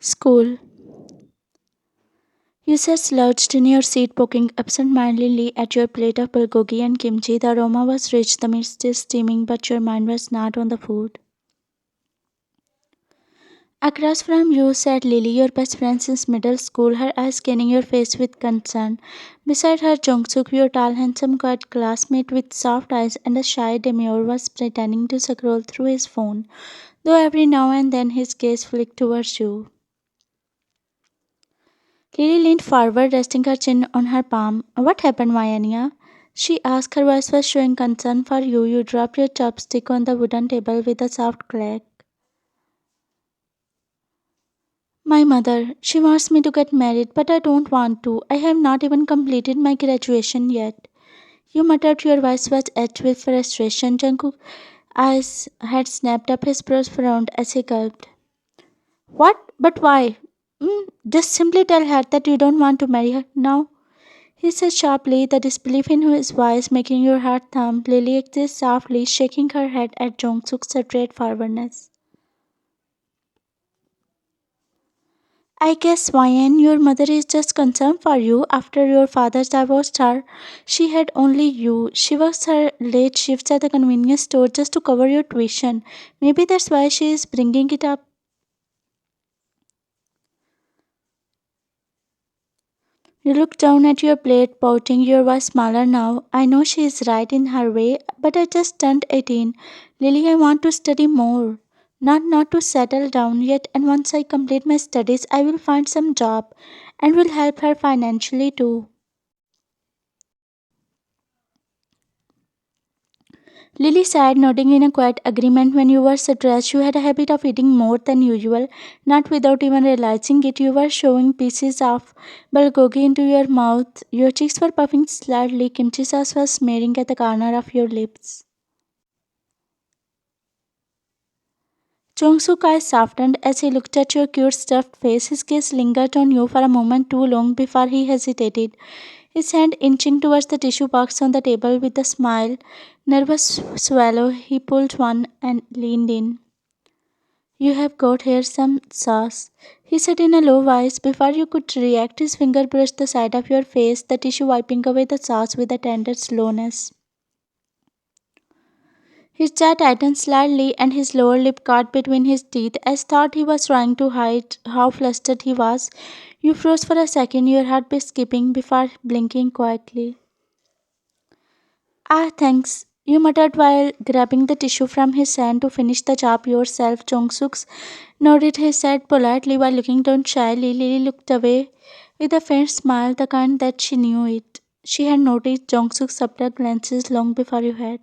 School. You sat slouched in your seat, poking absent-mindedly at your plate of bulgogi and kimchi. The aroma was rich, the meat still steaming, but your mind was not on the food. Across from you sat Lily, your best friend since middle school, her eyes scanning your face with concern. Beside her, Jungkook, your tall, handsome, quiet classmate with soft eyes and a shy demure, was pretending to scroll through his phone, though every now and then his gaze flicked towards you. Lily leaned forward, resting her chin on her palm. "What happened, Maya?" she asked. Her voice was showing concern for you. You dropped your chopstick on the wooden table with a soft clack. "My mother. She wants me to get married, but I don't want to. I have not even completed my graduation yet." You muttered. Your voice was edged with frustration. Jungkook's eyes had snapped up, his brows frowned as he gulped. "What? But why? Just simply tell her that you don't want to marry her now," he said sharply, the disbelief in his voice making your heart thump. Lily exists softly, shaking her head at Jungkook's straightforwardness. "I guess, Ryan, your mother is just concerned for you. After your father divorced her, she had only you. She works her late shifts at the convenience store just to cover your tuition. Maybe that's why she is bringing it up." You look down at your plate, pouting. Your voice smaller now. "I know she is right in her way, but I just turned 18. Lily, I want to study more. Not to settle down yet, and once I complete my studies, I will find some job and will help her financially too." Lily sighed, nodding in a quiet agreement. When you were stressed, you had a habit of eating more than usual. Not without even realizing it, you were shoving pieces of bulgogi into your mouth. Your cheeks were puffing slightly. Kimchi sauce was smearing at the corner of your lips. Jungsook's eyes softened as he looked at your cute stuffed face. His gaze lingered on you for a moment too long before he hesitated, his hand inching towards the tissue box on the table with a smile. Nervous swallow, he pulled one and leaned in. "You have got here some sauce," he said in a low voice. Before you could react, his finger brushed the side of your face, the tissue wiping away the sauce with a tender slowness. His jaw tightened slightly and his lower lip caught between his teeth, as thought he was trying to hide how flustered he was. You froze for a second, your heartbeat skipping before blinking quietly. "Ah, thanks," you muttered while grabbing the tissue from his hand to finish the job yourself. Jungkook nodded his head politely while looking down shyly. Lily looked away with a faint smile, the kind that she knew it. She had noticed Jungkook's subtle glances long before you had.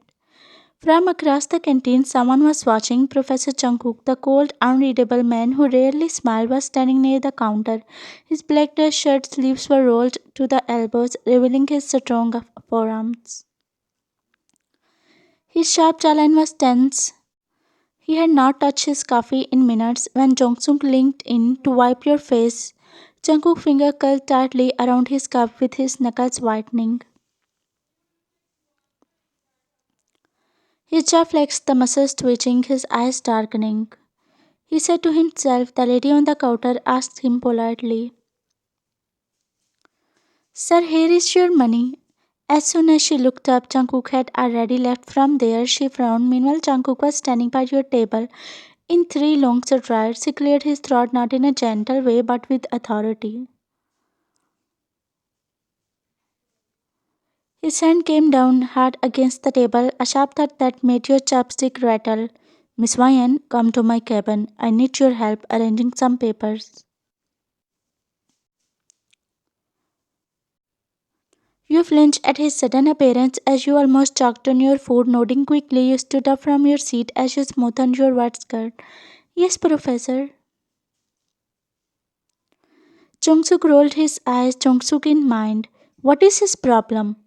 From across the canteen, someone was watching. Professor Jungkook, the cold, unreadable man who rarely smiled, was standing near the counter. His black dress shirt sleeves were rolled to the elbows, revealing his strong forearms. His sharp jawline was tense. He had not touched his coffee in minutes. When Jungkook leaned in to wipe your face, Jungkook's finger curled tightly around his cup with his knuckles whitening. His jaw flexed, the muscles twitching, his eyes darkening. He said to himself. The lady on the counter asked him politely, "Sir, here is your money." As soon as she looked up, Jungkook had already left from there. She frowned. Meanwhile, Jungkook was standing by your table. In three long strides, he cleared his throat not in a gentle way but with authority. His hand came down hard against the table, a sharp thud that made your chopstick rattle. "Miss Ryan, come to my cabin. I need your help arranging some papers." You flinched at his sudden appearance as you almost choked on your food. Nodding quickly, you stood up from your seat as you smoothed your white skirt. "Yes, Professor." Jungkook rolled his eyes, Jungkook in mind. What is his problem?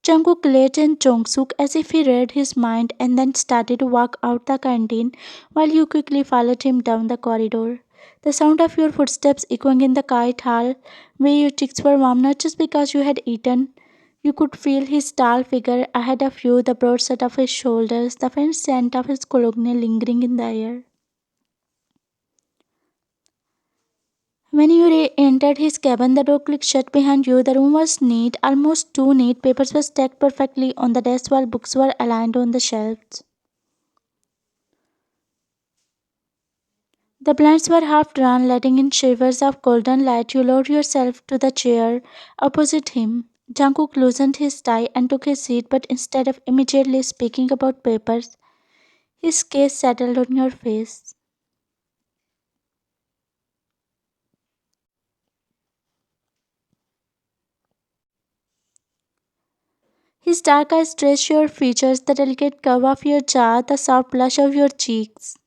Jungkook glared at Jungkook as if he read his mind and then started to walk out the canteen while you quickly followed him down the corridor. The sound of your footsteps echoing in the quiet hall, where your cheeks were warm not just because you had eaten. You could feel his tall figure ahead of you, the broad set of his shoulders, the faint scent of his cologne lingering in the air. When you entered his cabin, the door clicked shut behind you. The room was neat, almost too neat. Papers were stacked perfectly on the desk while books were aligned on the shelves. The blinds were half drawn, letting in shivers of golden light. You lowered yourself to the chair opposite him. Jungkook loosened his tie and took his seat, but instead of immediately speaking about papers, his gaze settled on your face. His dark eyes traced your features, the delicate curve of your jaw, the soft blush of your cheeks.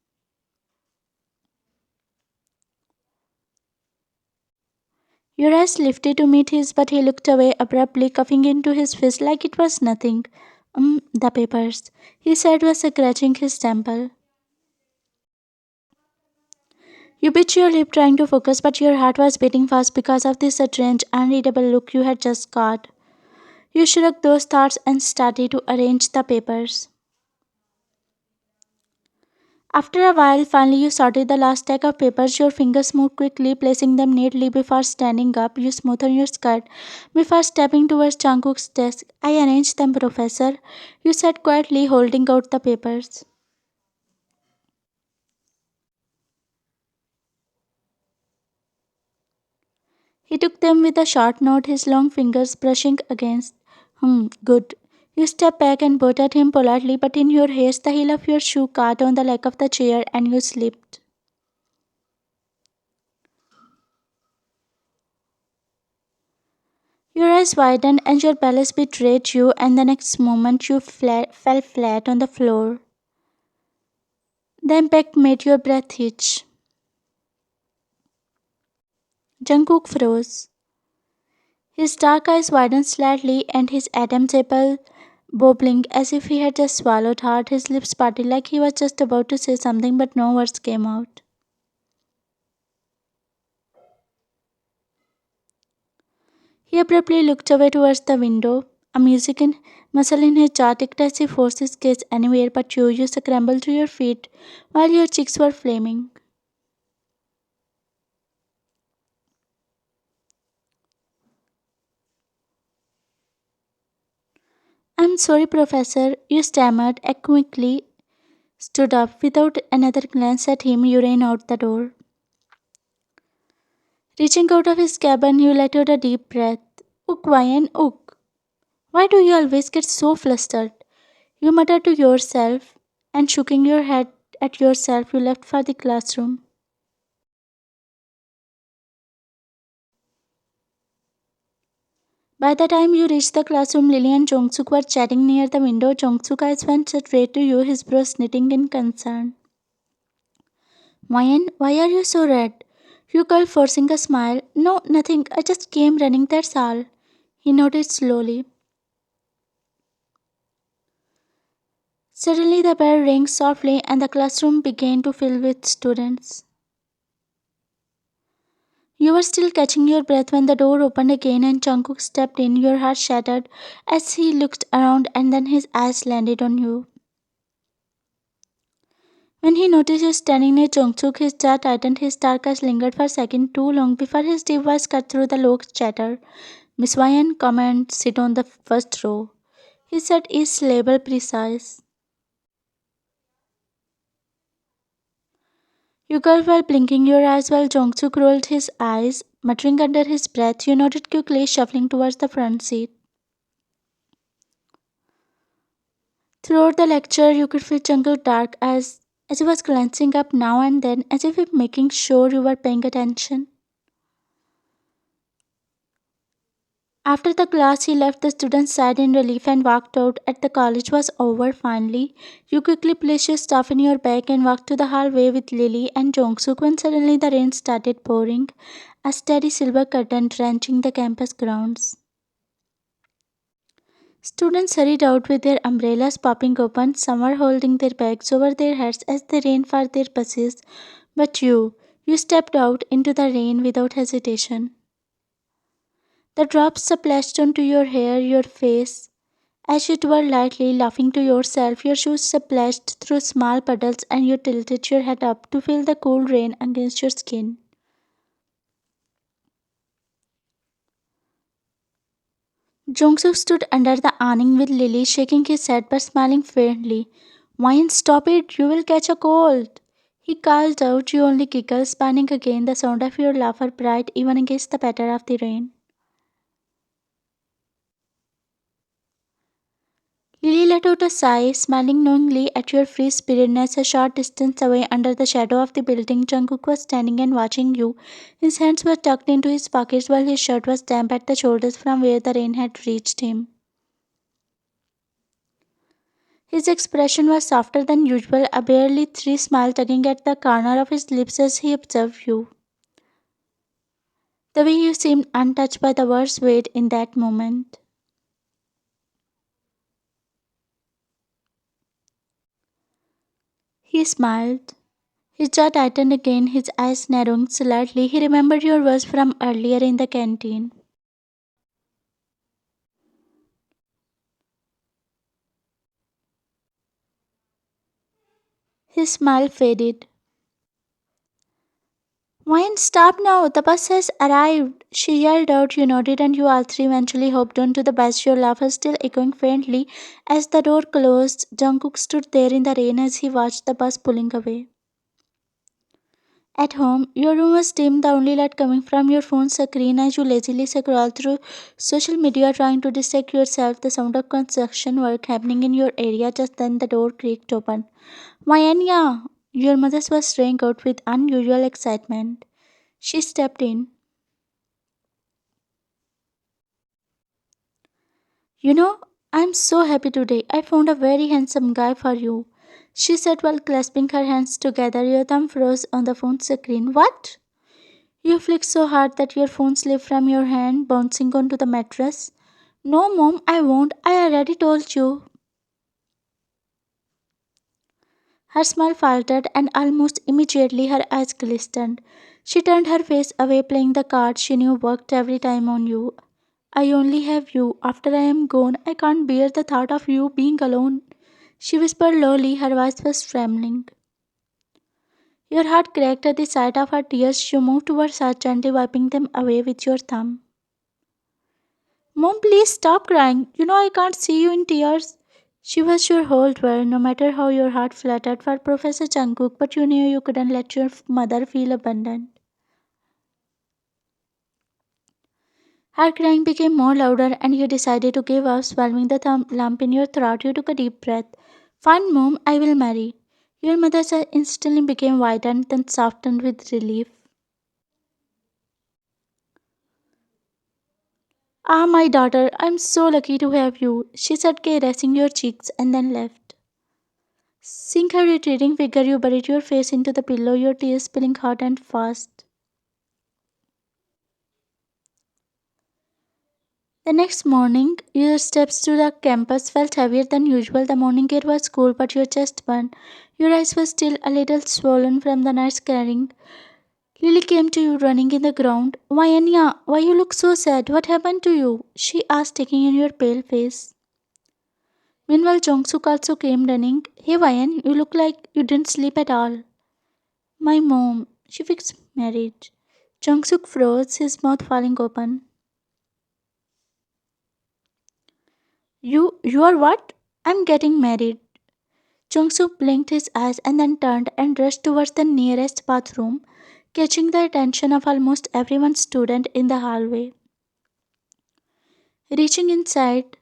Your eyes lifted to meet his, but he looked away abruptly, cuffing into his fist like it was nothing. The papers, he said, was scratching his temple. You bit your lip trying to focus, but your heart was beating fast because of this strange, unreadable look you had just got. You shrugged those thoughts and started to arrange the papers. After a while, finally you sorted the last stack of papers. Your fingers moved quickly, placing them neatly before standing up. You smoothed on your skirt before stepping towards Jungkook's desk. I arranged them, Professor, you said quietly, holding out the papers. He took them with a short nod, his long fingers brushing against. Good. You stepped back and bowed at him politely, but in your haste, the heel of your shoe caught on the leg of the chair and you slipped. Your eyes widened and your balance betrayed you, and the next moment you fell flat on the floor. The impact made your breath hitch. Jungkook froze. His dark eyes widened slightly and his Adam's apple bobbling as if he had just swallowed hard. His lips parted like he was just about to say something, but no words came out. He abruptly looked away towards the window. A music in muscle in his jaw ticked as he forced his gaze anywhere but you. You scrambled to your feet while your cheeks were flaming. I'm sorry, Professor, you stammered, and quickly stood up. Without another glance at him, you ran out the door. Reaching out of his cabin, you let out a deep breath. Ook, Ryan, ook. Why do you always get so flustered? You muttered to yourself, and shaking your head at yourself, you left for the classroom. By the time you reached the classroom, Lily and Jungkook were chatting near the window. Jungkook's eyes went straight to you, his brows knitting in concern. Ryan, why are you so red? You called, forcing a smile. No, nothing. I just came running, that's all. He nodded slowly. Suddenly the bell rang softly and the classroom began to fill with students. You were still catching your breath when the door opened again and Jungkook stepped in, your heart shattered as he looked around and then his eyes landed on you. When he noticed you standing near Jungkook, his jaw tightened, his dark eyes lingered for a second too long before his deep voice cut through the low chatter. Miss Ryan, come and sit on the first row. He said each label precise. You girl while blinking your eyes while Jungkook rolled his eyes, muttering under his breath. You nodded quickly, shuffling towards the front seat. Throughout the lecture, you could feel Jungkook's dark eyes as he was glancing up now and then, as if making sure you were paying attention. After the class, he left the students' side in relief and walked out. At the college was over finally. You quickly placed your stuff in your bag and walked to the hallway with Lily and Jungkook when suddenly the rain started pouring, a steady silver curtain drenching the campus grounds. Students hurried out with their umbrellas popping open. Some were holding their bags over their heads as they ran for their buses. But you stepped out into the rain without hesitation. The drops splashed onto your hair, your face. As you twirled lightly, laughing to yourself, your shoes splashed through small puddles and you tilted your head up to feel the cool rain against your skin. Jungkook stood under the awning with Lily, shaking his head but smiling faintly. Why stop it? You will catch a cold. He called out, you only giggle, spanning again, the sound of your laughter bright even against the patter of the rain. Lily let out a sigh, smiling knowingly at your free spiritedness a short distance away under the shadow of the building. Jungkook was standing and watching you. His hands were tucked into his pockets while his shirt was damp at the shoulders from where the rain had reached him. His expression was softer than usual, a barely three smile tugging at the corner of his lips as he observed you. The way you seemed untouched by the world's weight in that moment. He smiled. His jaw tightened again, his eyes narrowing slightly. He remembered your words from earlier in the canteen. His smile faded. Wine, stop now! The bus has arrived! She yelled out. You nodded, and you all three eventually hopped onto the bus, your laughter still echoing faintly. As the door closed, Jungkook stood there in the rain as he watched the bus pulling away. At home, your room was dim, the only light coming from your phone's screen as you lazily scroll through social media trying to distract yourself. The sound of construction work happening in your area. Just then the door creaked open. Mayanya! Your mother was straying out with unusual excitement. She stepped in. You know, I'm so happy today. I found a very handsome guy for you. She said while clasping her hands together. Your thumb froze on the phone screen. What? You flicked so hard that your phone slipped from your hand, bouncing onto the mattress. No, Mom, I won't. I already told you. Her smile faltered, and almost immediately her eyes glistened. She turned her face away, playing the card she knew worked every time on you. I only have you. After I am gone, I can't bear the thought of you being alone. She whispered lowly, her voice was trembling. Your heart cracked at the sight of her tears. You moved towards her, gently wiping them away with your thumb. Mom, please stop crying. You know I can't see you in tears. She was your whole world, no matter how your heart fluttered for Professor Jungkook, but you knew you couldn't let your mother feel abandoned. Her crying became more louder, and you decided to give up, swallowing the lump in your throat. You took a deep breath. Fine, Mom, I will marry. Your mother's eyes instantly became wide and then softened with relief. Ah, my daughter, I'm so lucky to have you, she said, caressing your cheeks, and then left. Seeing her retreating figure, you buried your face into the pillow, your tears spilling hot and fast. The next morning, your steps to the campus felt heavier than usual. The morning air was cool, but your chest burned. Your eyes were still a little swollen from the night's carrying. Lily came to you running in the ground. Why, Anya, why you look so sad? What happened to you? She asked, taking in your pale face. Meanwhile, Jongsook also came running. Hey, Wayan, you look like you didn't sleep at all. My mom, she fixed marriage. Jungkook froze, his mouth falling open. You are what? I'm getting married. Jungkook blinked his eyes and then turned and rushed towards the nearest bathroom, catching the attention of almost everyone student in the hallway. Reaching inside,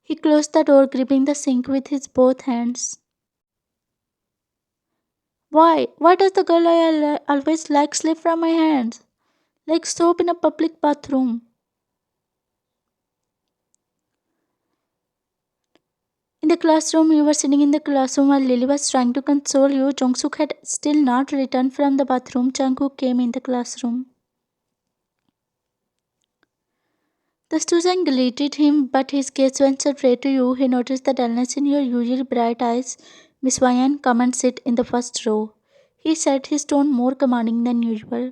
he closed the door, gripping the sink with his both hands. Why? Why does the girl always like slip from my hands? Like soap in a public bathroom. In the classroom, you were sitting in the classroom while Lily was trying to console you. Jungkook had still not returned from the bathroom. Jungkook came in the classroom. The student greeted him, but his gaze went straight to you. He noticed the dullness in your usually bright eyes. Miss Wayan, come and sit in the first row. He said, his tone more commanding than usual.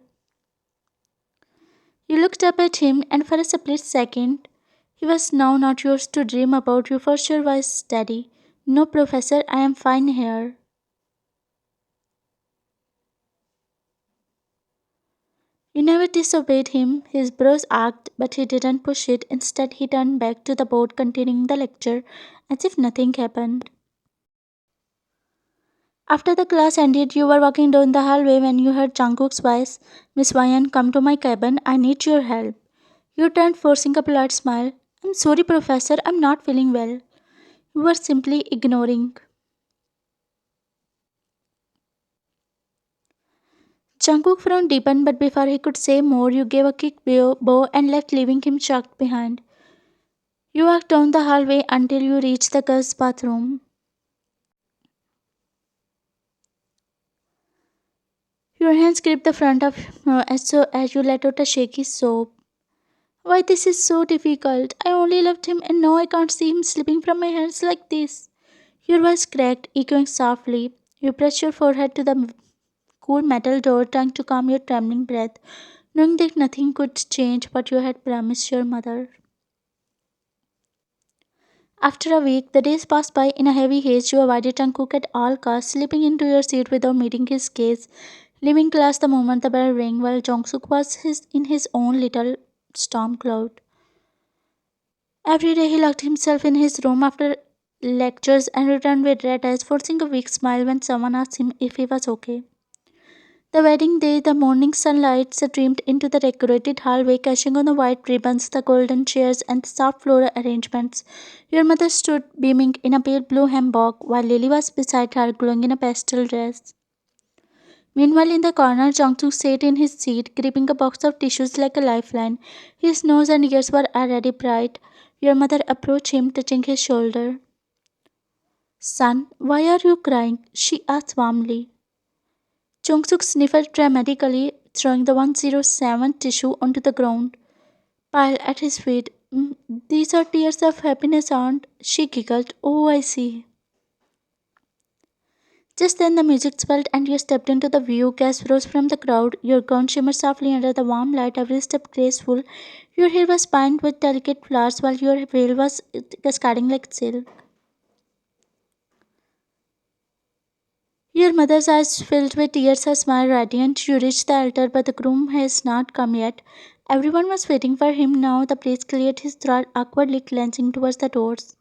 You looked up at him, and for a split second, he was now not yours to dream about. You for sure was steady. No, professor, I am fine here. You never disobeyed him. His brows arched, but he didn't push it. Instead, he turned back to the board continuing the lecture as if nothing happened. After the class ended, you were walking down the hallway when you heard Jungkook's voice. Miss Ryan, come to my cabin. I need your help. You turned, forcing a polite smile. I'm sorry, Professor. I'm not feeling well. You were simply ignoring. Jungkook frowned deepened, but before he could say more, you gave a quick bow and left, leaving him shocked behind. You walked down the hallway until you reached the girls' bathroom. Your hands gripped the front of as you let out a shaky sob. Why this is so difficult? I only loved him and now I can't see him slipping from my hands like this. Your voice cracked, echoing softly. You pressed your forehead to the cool metal door, trying to calm your trembling breath, knowing that nothing could change what you had promised your mother. After a week, the days passed by in a heavy haze. You avoided Jungkook at all costs, slipping into your seat without meeting his gaze, leaving class the moment the bell rang while Jungkook was in his own little storm cloud. Every day he locked himself in his room after lectures and returned with red eyes, forcing a weak smile when someone asked him if he was okay. The wedding day, the morning sunlight streamed into the decorated hallway, catching on the white ribbons, the golden chairs, and the soft floral arrangements. Your mother stood beaming in a pale blue hanbok, while Lily was beside her, glowing in a pastel dress. Meanwhile, in the corner, Jungkook sat in his seat, gripping a box of tissues like a lifeline. His nose and ears were already bright. Your mother approached him, touching his shoulder. Son, why are you crying? She asked warmly. Jungkook sniffled dramatically, throwing the 107 tissue onto the ground pile at his feet. "Mm, these are tears of happiness, aunt," she giggled. Oh, I see. Just then the music swelled and you stepped into the view. Gas rose from the crowd. Your gown shimmered softly under the warm light, every step graceful. Your hair was spined with delicate flowers while your veil was cascading like silk. Your mother's eyes filled with tears, her smile radiant. You reached the altar, but the groom has not come yet. Everyone was waiting for him now. The priest cleared his throat, awkwardly glancing towards the doors.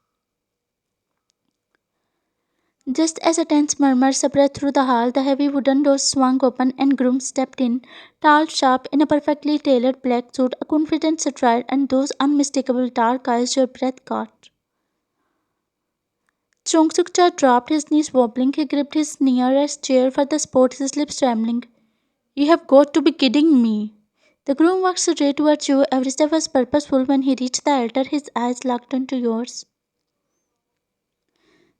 Just as a tense murmur spread through the hall, the heavy wooden doors swung open and groom stepped in, tall, sharp, in a perfectly tailored black suit, a confident stride, and those unmistakable dark eyes your breath caught. Jungkook's jaw dropped, his knees wobbling. He gripped his nearest chair for the support, his lips trembling. You have got to be kidding me. The groom walked straight towards you. Every step was purposeful. When he reached the altar, his eyes locked onto yours.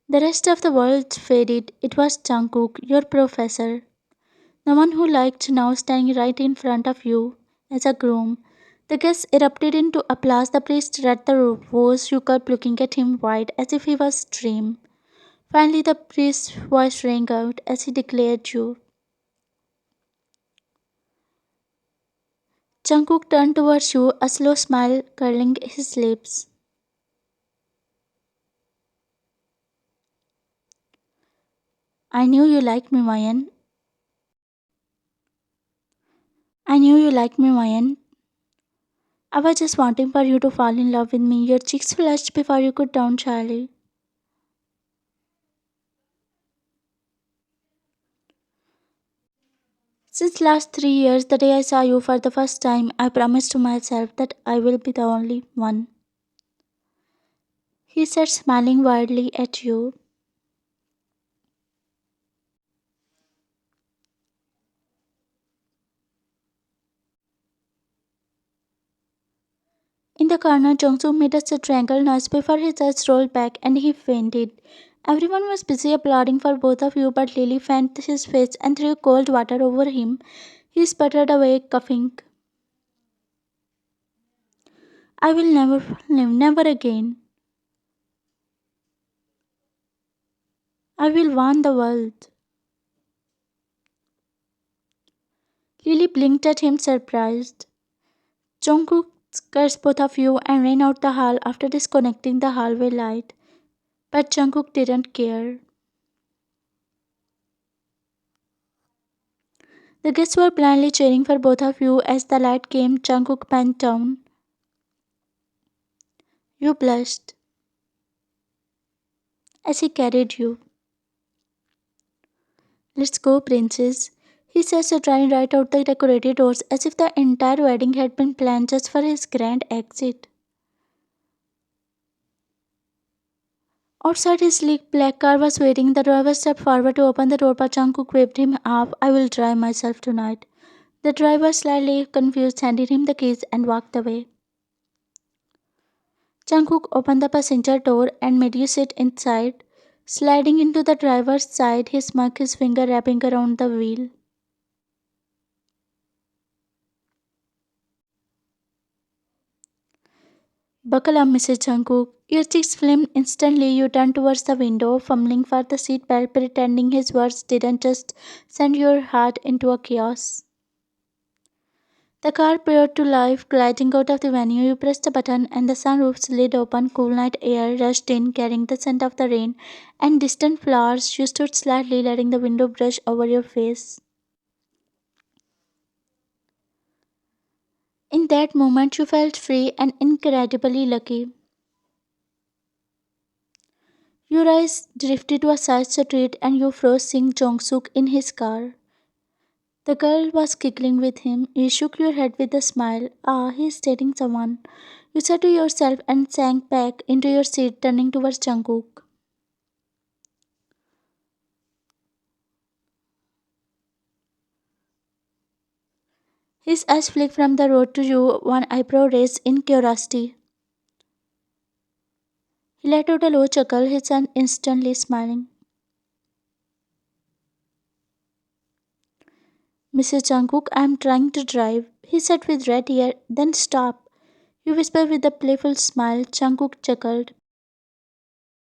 The rest of the world faded. It was Jungkook, your professor, the one who liked now standing right in front of you as a groom. The guests erupted into applause. The priest read the vows. You kept looking at him wide as if he was a dream. Finally, the priest's voice rang out as he declared you. Jungkook turned towards you, a slow smile curling his lips. I knew you liked me, Mayan. I knew you liked me, Mayan. I was just wanting for you to fall in love with me. Your cheeks flushed before you could down Charlie. Since last 3 years, the day I saw you for the first time, I promised to myself that I will be the only one. He said, smiling wildly at you. In the corner, Jongsu made a strangled noise before his eyes rolled back and he fainted. Everyone was busy applauding for both of you, but Lily fanned his face and threw cold water over him. He sputtered away, coughing. I will never live, never again. I will warn the world. Lily blinked at him, surprised. Jungkook cursed both of you and ran out the hall after disconnecting the hallway light. But Jungkook didn't care. The guests were blindly cheering for both of you as the light came. Jungkook bent down. You blushed as he carried you. Let's go, princess. He says, running right out the decorated doors as if the entire wedding had been planned just for his grand exit. Outside his sleek black car was waiting. The driver stepped forward to open the door, but Jungkook waved him off. I will drive myself tonight. The driver, slightly confused, handed him the keys and walked away. Jungkook opened the passenger door and made you sit inside. Sliding into the driver's side, he smacked his finger wrapping around the wheel. Buckle up, Mrs. Jungkook. Your cheeks flamed instantly. You turned towards the window, fumbling for the seat belt, pretending his words didn't just send your heart into a chaos. The car brought to life, gliding out of the venue. You pressed a button and the sunroof slid open. Cool night air rushed in, carrying the scent of the rain and distant flowers. You stood slightly, letting the window brush over your face. In that moment, you felt free and incredibly lucky. Your eyes drifted to a side street and you froze seeing Jong-suk in his car. The girl was giggling with him. You shook your head with a smile. Ah, he's dating someone. You said to yourself and sank back into your seat, turning towards Jungkook. His eyes flicked from the road to you, one eyebrow raised in curiosity. He let out a low chuckle, his son instantly smiling. Mrs. Jungkook, I am trying to drive, he said with red hair, then stop. You whispered with a playful smile. Jungkook chuckled.